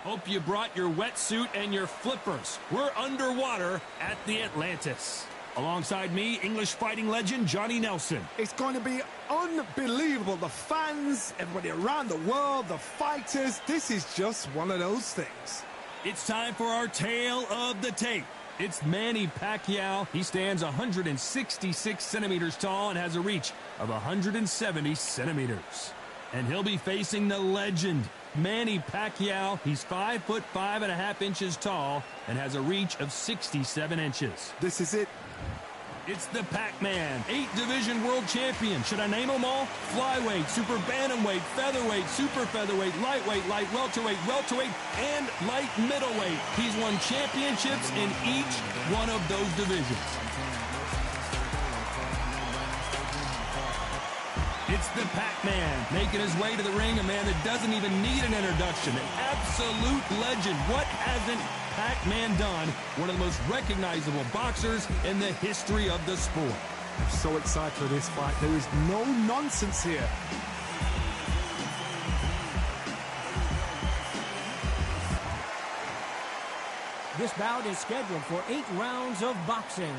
Hope you brought your wetsuit and your flippers. We're underwater at the Atlantis. Alongside me, English fighting legend Johnny Nelson. It's going to be unbelievable. The fans, everybody around the world, the fighters. This is just one of those things. It's time for our tale of the tape. It's Manny Pacquiao. He stands 166 centimeters tall and has a reach of 170 centimeters. And he'll be facing the legend, Manny Pacquiao. He's 5'5.5" tall and has a reach of 67 inches. This is it. It's the Pac-Man, 8-division world champion. Should I name them all? Flyweight, super bantamweight, featherweight, super featherweight, lightweight, light welterweight, welterweight, and light middleweight. He's won championships in each one of those divisions. It's the Pac-Man, making his way to the ring, a man that doesn't even need an introduction, an absolute legend. What hasn't Pac-Man done? One of the most recognizable boxers in the history of the sport. I'm so excited for this fight. There is no nonsense here. This bout is scheduled for 8 rounds of boxing.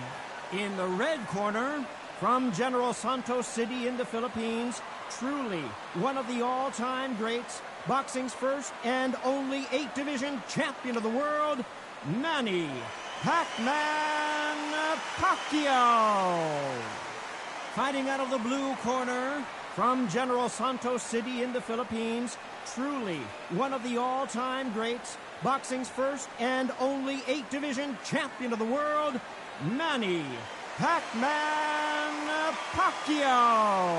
In the red corner, from General Santos City in the Philippines, truly one of the all-time greats, boxing's first and only 8-division champion of the world, Manny Pac-Man Pacquiao. Fighting out of the blue corner, from General Santos City in the Philippines, truly one of the all-time greats, boxing's first and only 8-division champion of the world, Manny Pac-Man Pacquiao.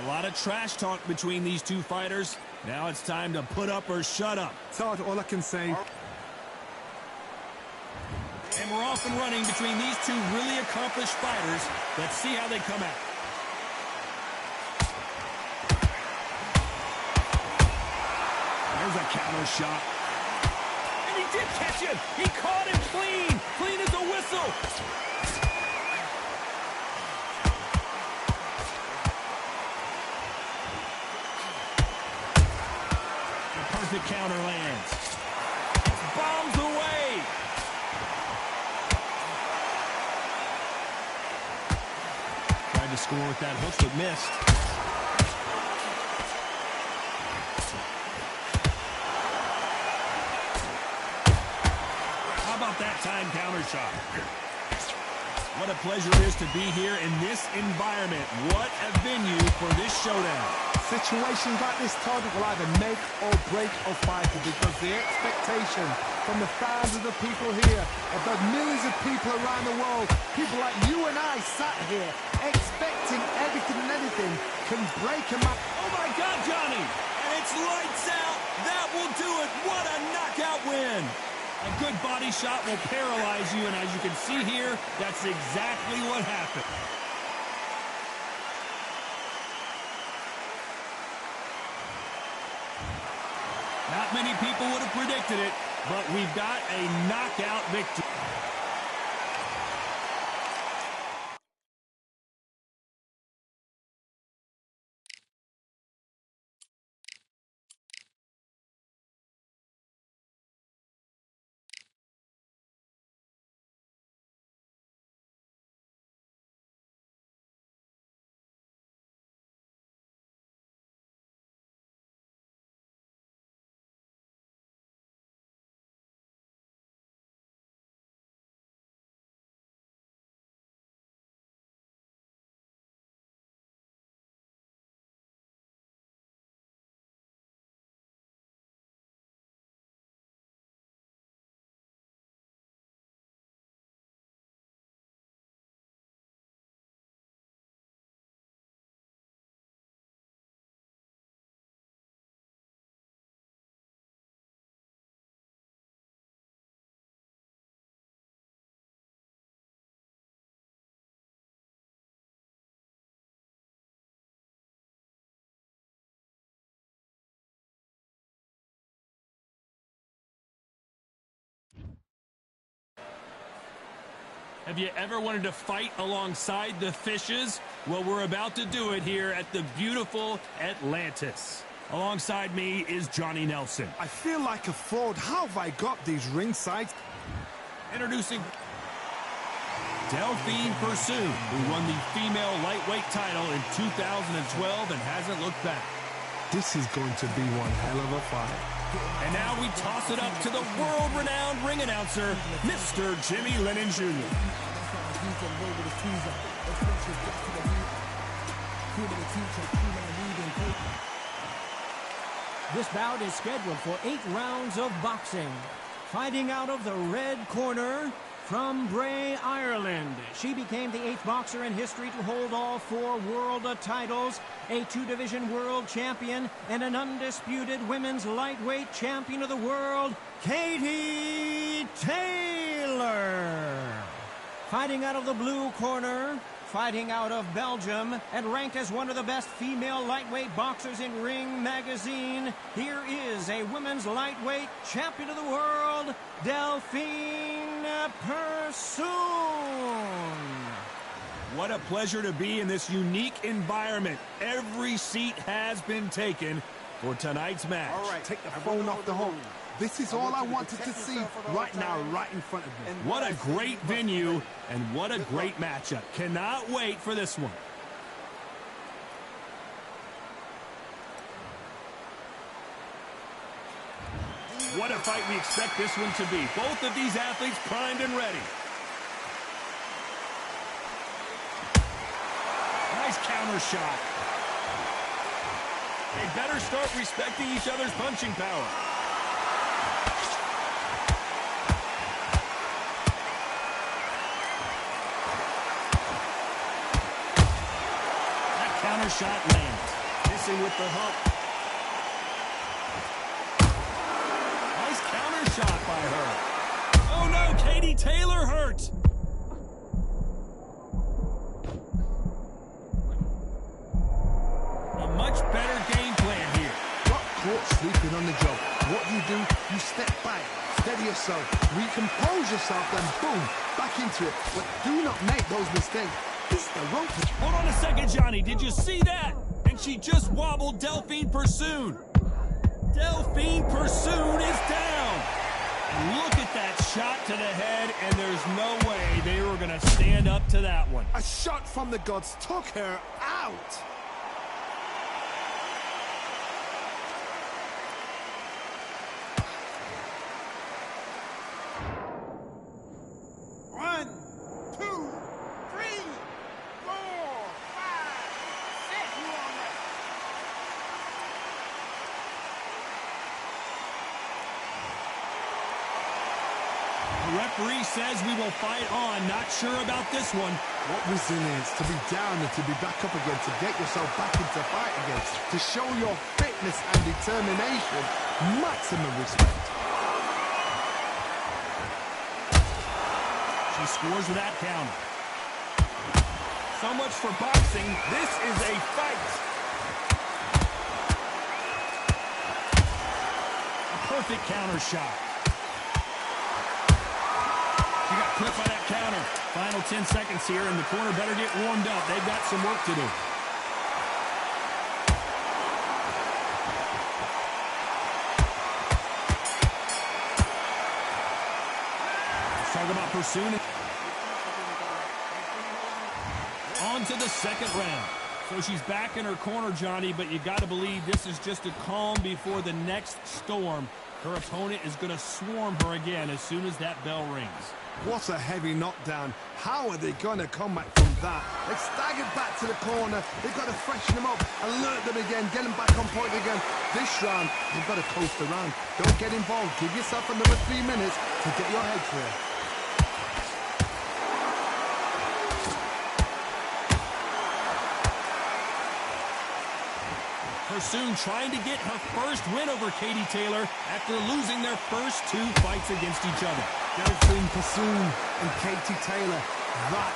A lot of trash talk between these two fighters. Now it's time to put up or shut up. Todd, all I can say. And we're off and running between these two really accomplished fighters. Let's see how they come out. There's a counter shot. And he did catch him. He caught him clean. Clean as a whistle. The perfect counter lands. Bombs away. Tried to score with that hook, but missed. That time counter shot. What a pleasure it is to be here in this environment. What a venue for this showdown. Situations like this, Todd, will either make or break a fighter, because the expectation from the fans of the people here, of the millions of people around the world, people like you and I sat here expecting everything and anything, can break a man. Oh my God, Johnny! And it's lights out. That will do it. What a knockout win. A good body shot will paralyze you, and as you can see here, that's exactly what happened. Not many people would have predicted it, but we've got a knockout victory. Have you ever wanted to fight alongside the fishes? Well, we're about to do it here at the beautiful Atlantis. Alongside me is Johnny Nelson. I feel like a fraud. How have I got these ringside? Introducing Delphine Pursuit, who won the female lightweight title in 2012 and hasn't looked back. This is going to be one hell of a fight. And now we toss it up to the world-renowned ring announcer, Mr. Jimmy Lennon Jr. This bout is scheduled for 8 rounds of boxing. Fighting out of the red corner from Bray, Ireland. She became the 8th boxer in history to hold all 4 world titles, a 2-division world champion, and an undisputed women's lightweight champion of the world, Katie Taylor. Fighting out of the blue corner, fighting out of Belgium, and ranked as one of the best female lightweight boxers in Ring Magazine, here is a women's lightweight champion of the world, Delphine Pursuit. What a pleasure to be in this unique environment. Every seat has been taken for tonight's match. All right, take the phone off the hook. This is all I wanted to see right now, right in front of me. What a great venue, and what a great matchup. Cannot wait for this one. What a fight we expect this one to be. Both of these athletes primed and ready. Nice counter shot. They better start respecting each other's punching power. That counter shot lands. Missing with the hook. Nice counter shot by her. Oh no, Katie Taylor hurt. A much better game plan here. Got caught sleeping on the job. What do? You step back, steady yourself, recompose yourself, then boom, back into it. But do not make those mistakes. This is the rope. Hold on a second, Johnny. Did you see that? And she just wobbled Delphine Pursuit. Delphine Pursuit is down. And look at that shot to the head, and there's no way they were going to stand up to that one. A shot from the gods took her out. The referee says we will fight on. Not sure about this one. What resilience to be down and to be back up again, to get yourself back into fight again, to show your fitness and determination. Maximum respect. She scores with that counter. So much for boxing. This is a fight. A perfect counter shot. She got clipped by that counter. Final 10 seconds here, and the corner better get warmed up. They've got some work to do. Let's talk about pursuing it. On to the second round. So she's back in her corner, Johnny, but you got to believe this is just a calm before the next storm. Her opponent is going to swarm her again as soon as that bell rings. What a heavy knockdown. How are they going to come back from that? They've staggered back to the corner. They've got to freshen them up, alert them again, get them back on point again. This round, they've got to coast around. Don't get involved. Give yourself another 3 minutes to get your head clear. Pursuit trying to get her first win over Katie Taylor after losing their first 2 fights against each other. Delphine Pursuit and Katie Taylor. That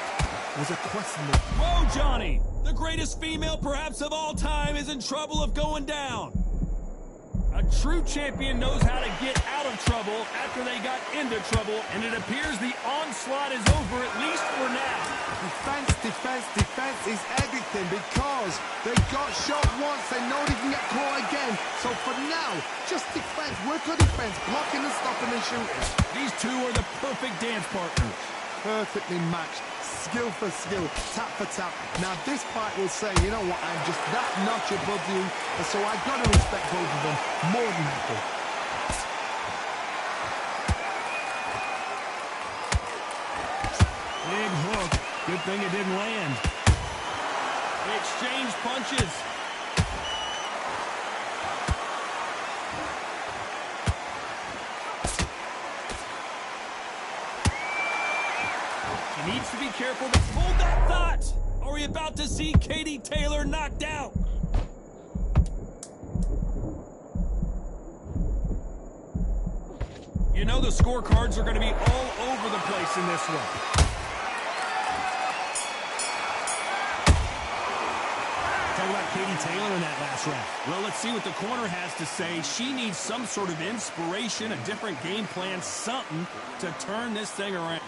was a question. Whoa, Johnny! The greatest female perhaps of all time is in trouble of going down. A true champion knows how to get out of trouble after they got into trouble, and it appears the onslaught is over, at least for now. Defense, defense, defense is everything because they got shot once, they know they can get caught again. So for now, just defense, work on defense, blocking and stopping and shooting. These two are the perfect dance partners. Perfectly matched, skill for skill, tap for tap. Now this fight will say, you know what, I'm just that notch above you, and so I've got to respect both of them more than equal. Big hook. Good thing it didn't land. They exchange punches. She needs to be careful to hold that thought. Are we about to see Katie Taylor knocked out? You know the scorecards are going to be all over the place in this one. Talk about Katie Taylor in that last round. Well, let's see what the corner has to say. She needs some sort of inspiration, a different game plan, something to turn this thing around.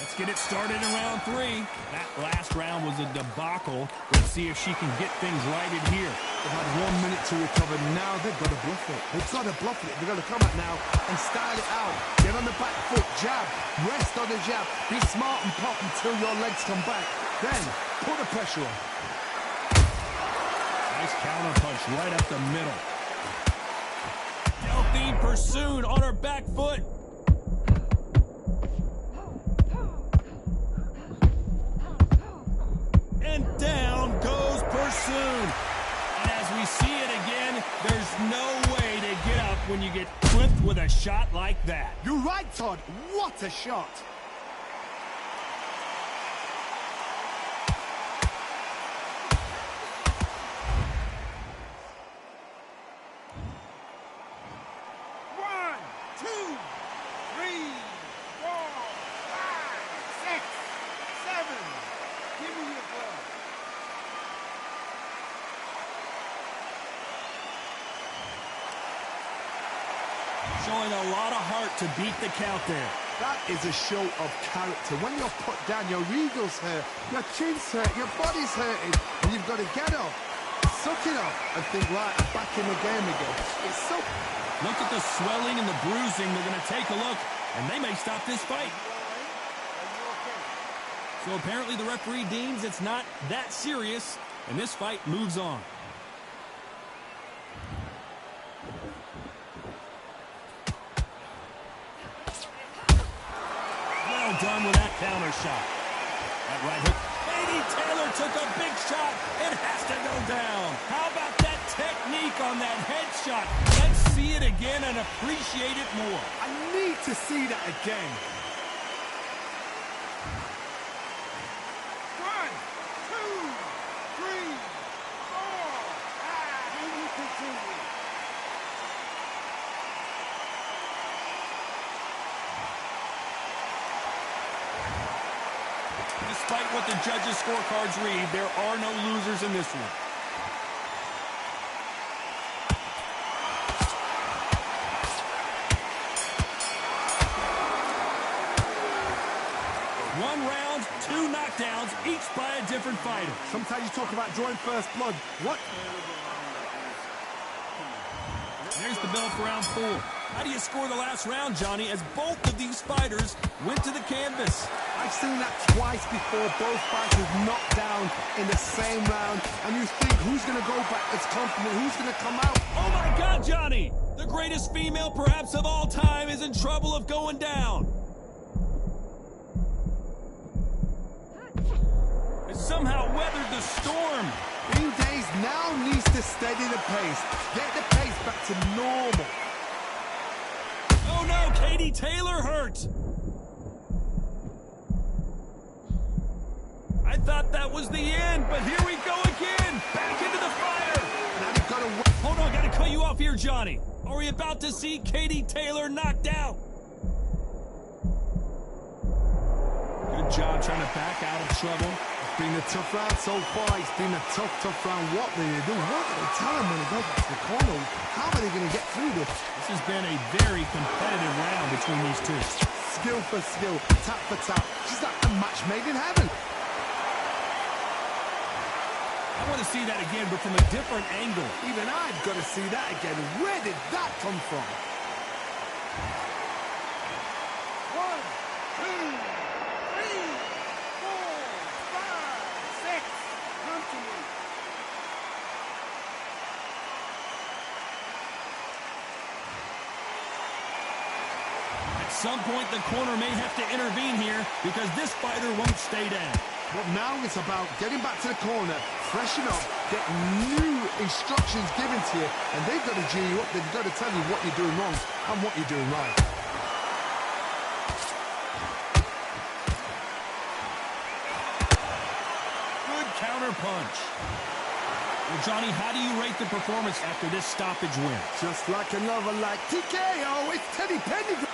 Let's get it started in round 3. That last round was a debacle. Let's see if she can get things righted here. They've had 1 minute to recover. Now they've got to bluff it. They've got to bluff it. They've got to come out now and style it out. Get on the back foot, jab, rest on the jab. Be smart and pop until your legs come back. Then put the pressure on. Nice counter punch right up the middle. Delphine pursued on her back foot. And down goes Pursoon. And as we see it again, there's no way to get up when you get clipped with a shot like that. You're right, Todd. What a shot. Showing a lot of heart to beat the count there. That is a show of character. When you're put down, your eagle's hurt, your chin's hurt, your body's hurting, and you've got to get up, suck it up, and think, right, I'm back in the game again. It's so... Look at the swelling and the bruising. They're going to take a look, and they may stop this fight. So apparently the referee deems it's not that serious, and this fight moves on. Well done with that counter shot. That right hook. Katie Taylor took a big shot. It has to go down. How about that technique on that headshot? Let's see it again and appreciate it more. I need to see that again. 1, 2, 3, 4. Can we continue? Despite what the judges' scorecards read, there are no losers in this one. One round, 2 knockdowns, each by a different fighter. Sometimes you talk about drawing first blood. What? There's the bell for round 4. How do you score the last round, Johnny, as both of these fighters went to the canvas? I've seen that twice before, both fighters knocked down in the same round, and you think, who's going to go back as confident, who's going to come out? Oh my God, Johnny! The greatest female perhaps of all time is in trouble of going down. Has somehow weathered the storm. Bean Days now needs to steady the pace, get the pace back to normal. Oh no, Katie Taylor hurt. I thought that was the end, but here we go again. Back into the fire. Now they've got to... Hold on, gotta cut you off here, Johnny. Are we about to see Katie Taylor knocked out? Good job trying to back out of trouble. been a tough round so far. It's been a tough, tough round. What do they do? What do they tell him when he goes back to the corner? How are they going to get through this? This has been a very competitive round between these two. Skill for skill, tap for tap. Just like a match made in heaven. I want to see that again, but from a different angle. Even I've got to see that again. Where did that come from? 1, 2, 3, 4, 5, 6. Come to me. At some point, the corner may have to intervene here because this fighter won't stay down. But now it's about getting back to the corner, freshen up, get new instructions given to you, and they've got to G you up. They've got to tell you what you're doing wrong and what you're doing right. Good counter punch. Well, Johnny, how do you rate the performance after this stoppage win? Just like another like TKO, it's Teddy Pendergrass.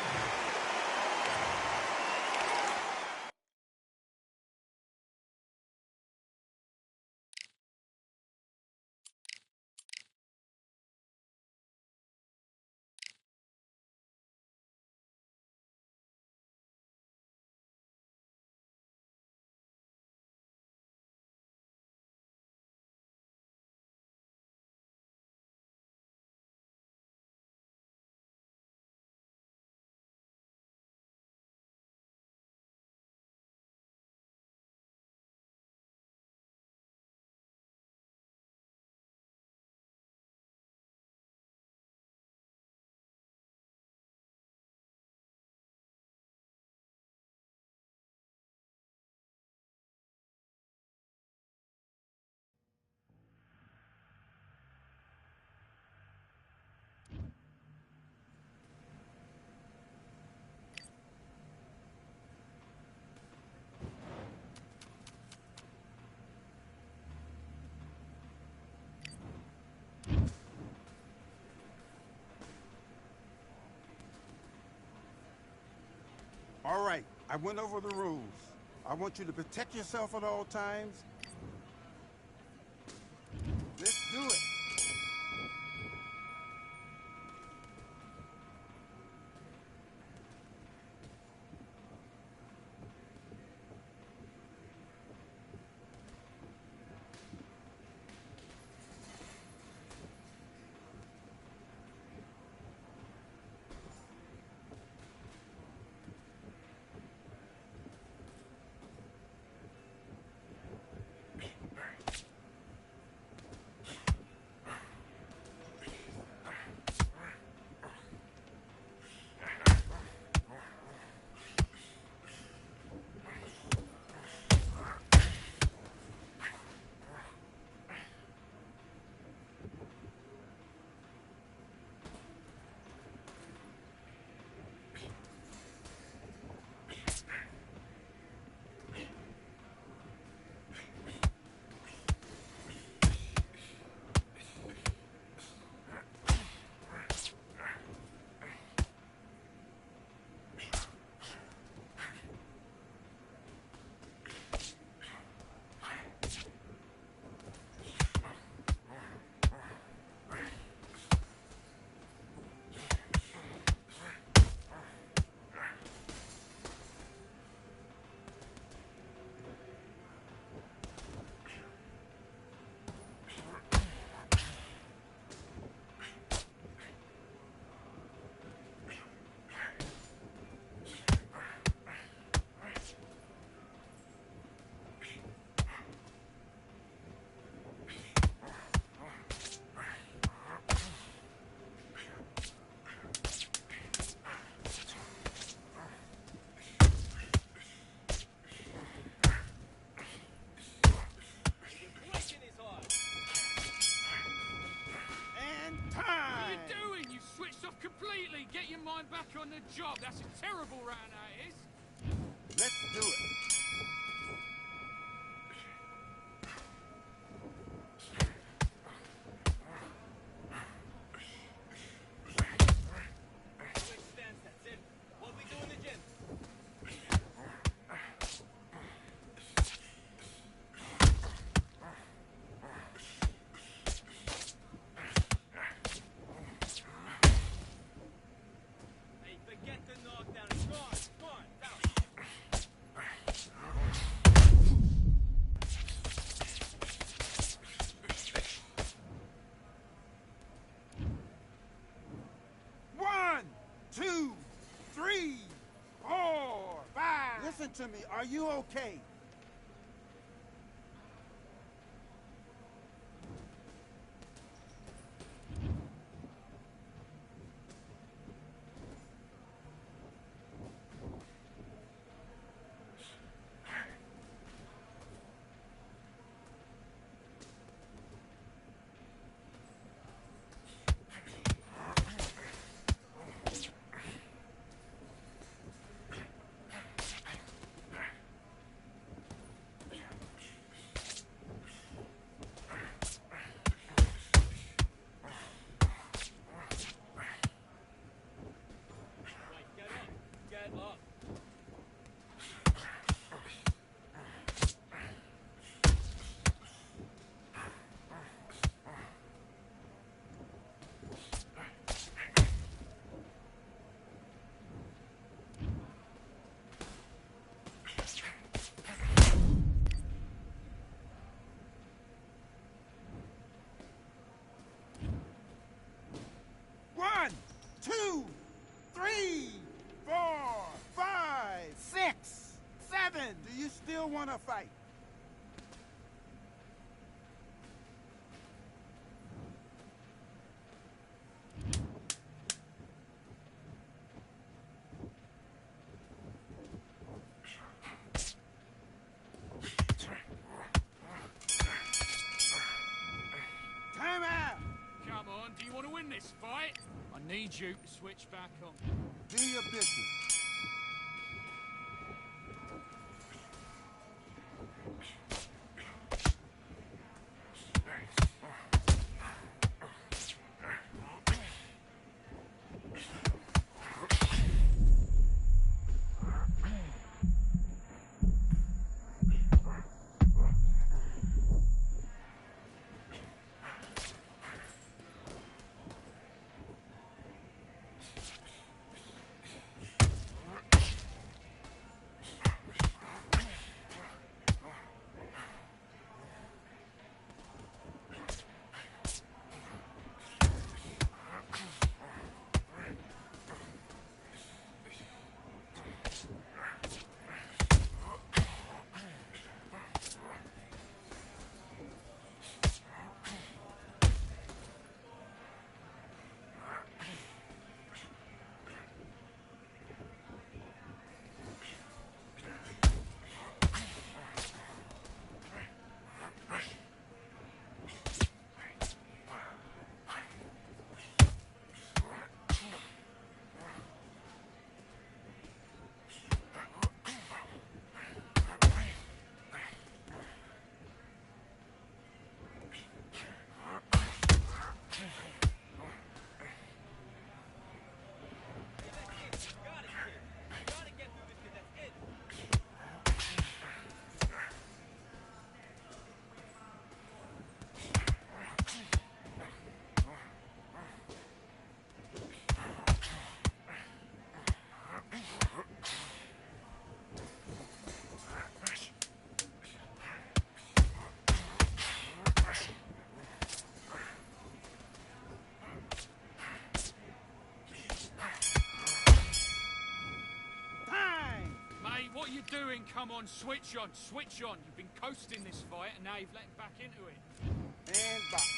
All right, I went over the rules. I want you to protect yourself at all times. Let's do it. Completely get your mind back on the job. That's a terrible round, that is. Let's do it. Quick stance, that's it. What we do in the gym? 3, 4, 5. Listen to me. Are you okay? One, 2, 3, 4, 5, 6, 7. Do you still want to fight? Time out! Come on, do you want to win this fight? I need you to switch back on. Do your business. What are you doing? Come on, switch on, switch on. You've been coasting this fight and now you've let back into it. And box.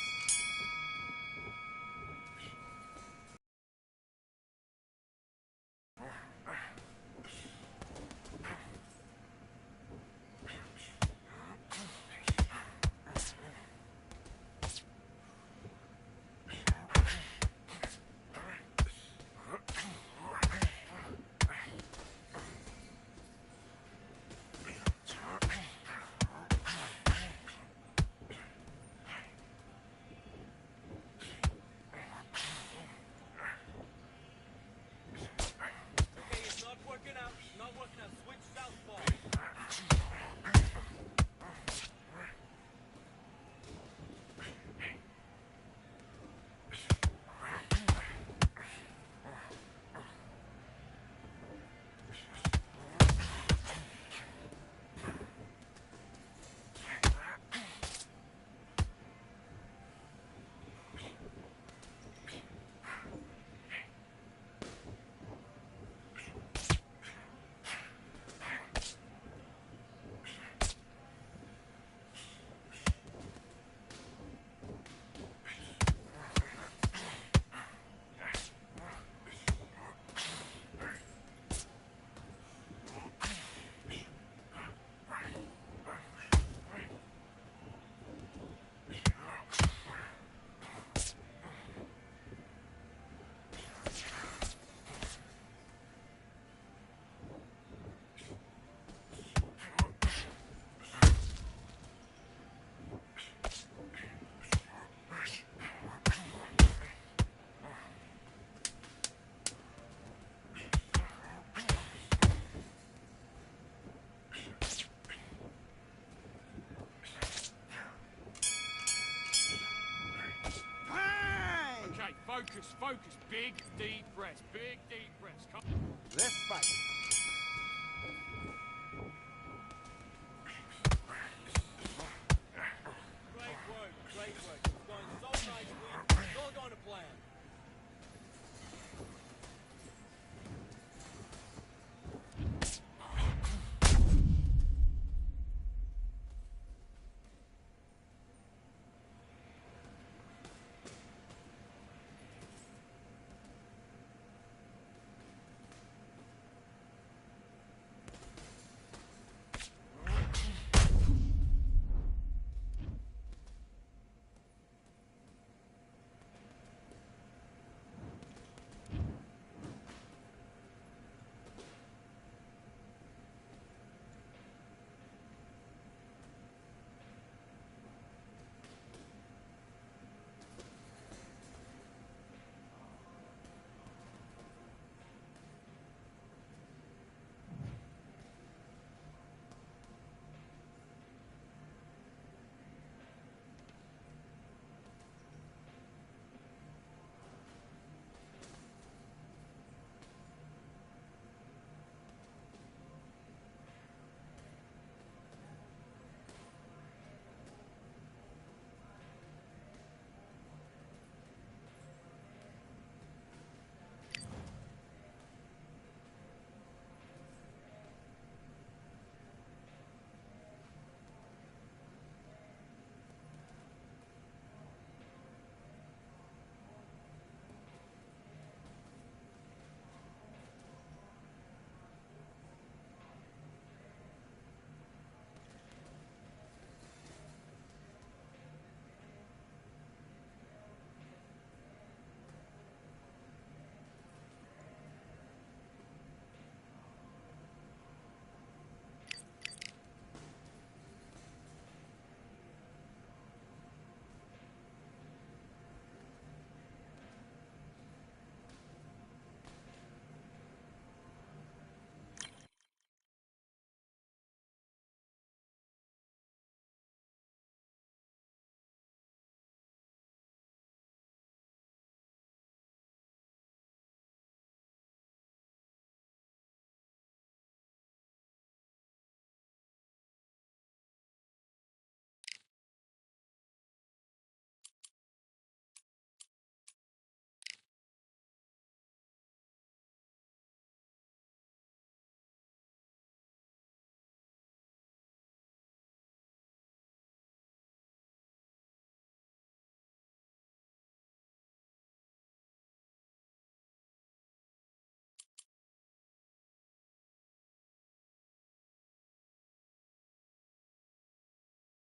Focus, focus. Big, deep breaths. Big, deep breaths. Come.